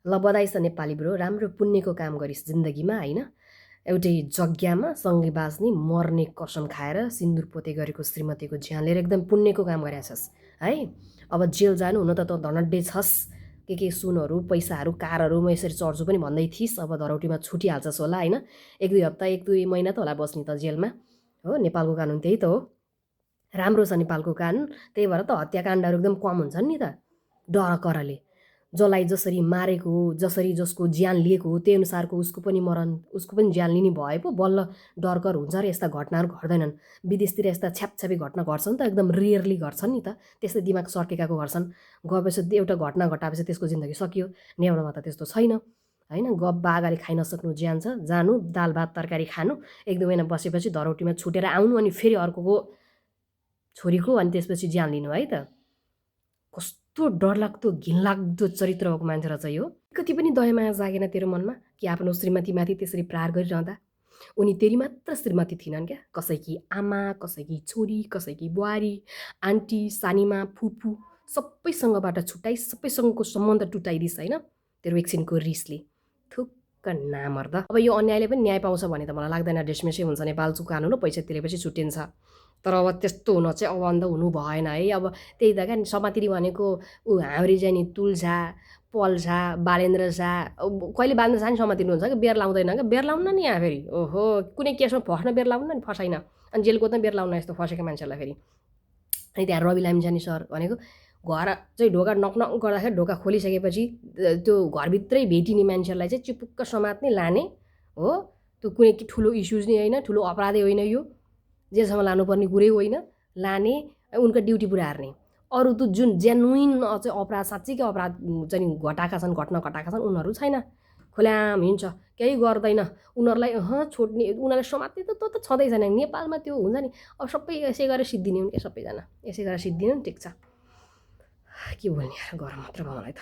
ल बधाई छ नेपाली ब्रो, राम्रो पुण्यको काम गरिस् जिन्दगीमा होइन। एउटै जग्गामा सँगै बाँच्ने मर्ने कसम खाएर सिन्दुर पोते गरेको श्रीमतीको ज्यान लिएर एकदम पुण्यको काम गरेछस् है। अब जेल जानु हुन त त धनड्डे छस्, के सुनहरू पैसाहरू कारहरू म यसरी चढ्छु पनि भन्दै थिइस्। अब धरौटीमा छुटिहाल्छस् होला होइन। 1-2 हप्ता 1-2 महिना त होला बस्ने त जेलमा हो। नेपालको कानुन त्यही त हो, राम्रो छ नेपालको कानुन। त्यही भएर त हत्याकाण्डहरू एकदम कम हुन्छन् नि त। डर करले जसलाई जसरी मारेको हो, जसरी जसको ज्यान लिएको हो त्यही अनुसारको उसको पनि मरण, उसको पनि ज्यान लिने भए पो बल्ल डर कर हुन्छ र यस्ता घटनाहरू घट्दैनन्। विदेशतिर यस्ता छ्यापछ्यापी घटना घट्छन् त, एकदम रेयरली घट्छन् नि त। त्यस्तै दिमाग सर्केकाको घट्छन्। गएपछि एउटा घटना घटाएपछि त्यसको जिन्दगी सकियो। नेवारमा त त्यस्तो छैन होइन। गब्बा अगाडि खाइ नसक्नु ज्यान छ, जानु दाल भात तरकारी खानु, 1-2 महिना बसेपछि धरौटीमा छुटेर आउनु, अनि फेरि अर्कोको छोरीको अनि त्यसपछि ज्यान लिनु है त। कस्तो डरलाग्दो घिनलाग्दो चरित्र भएको मान्छे रहेछ यो। कति पनि दयामाया जागेन तेरो मनमा कि आफ्नो श्रीमतीमाथि त्यसरी प्रहार गरिरहँदा? उनी तेरी मात्र श्रीमती थिइनन् क्या, कसैकी आमा, कसैकी छोरी, कसैकी बुहारी, आन्टी, सानीमा, फुपू, सबैसँगबाट छुट्टाइस्, सबैसँगको सम्बन्ध टुटाइदिस् होइन तेरो एकछिनको रिसले। थुक्क नामर्द। अब यो अन्यायले पनि न्याय पाउँछ भने त मलाई लाग्दैन। डेसमेसै हुन्छ नेपालको कानुन हो, पैसा तिरेपछि छुट्टिन्छ। तर अब त्यस्तो हुन चाहिँ अब अन्त हुनु भएन है। अब त्यही त क्या, समातिरी भनेको ऊ हाउरी जाने तुलझा, पल्झा, बालेन्द्र झा, कहिले बालेन्द्र झा नि समातिरी हुन्छ क्या, बेर लाउँदैन क्या। बेर लाउन नि यहाँ फेरि ओहो, कुनै केसमा फस्न बेर लाउन नि, फसाइन। अनि जेलको त बेर लाउन यस्तो फसेको मान्छेलाई फेरि। अनि त्यहाँ रवि लामिछाने सर भनेको घर चाहिँ ढोका नकनक गर्दाखेरि ढोका खोलिसकेपछि त्यो घरभित्रै भेटिने मान्छेलाई चाहिँ चिपुक्क समात्ने लाने हो। त्यो कुनै ठुलो इस्युज नै होइन, ठुलो अपराधै होइन यो, जेसम्म लानुपर्ने कुरै होइन। लाने उनका ड्युटी पुरा हार्ने। अरू त जुन जेन्युन चाहिँ अपराध, साँच्चीकै अपराध चाहिँ घटाएका छन्, घट्न घटाएका छन्, उनीहरू छैन, खोल्याम हिँड्छ, केही गर्दैन। उनीहरूलाई छोड्ने, उनीहरूलाई समात्ने त त्यो त छँदै छैन। नेपालमा त्यो हुन्छ नि, अब सबै यसै गरेर सिद्धिने हुन् क्या सबैजना, यसै गरेर सिद्धिनु नि, ठिक छ। के बोल्ने यार, गरम मात्र भयो मलाई त।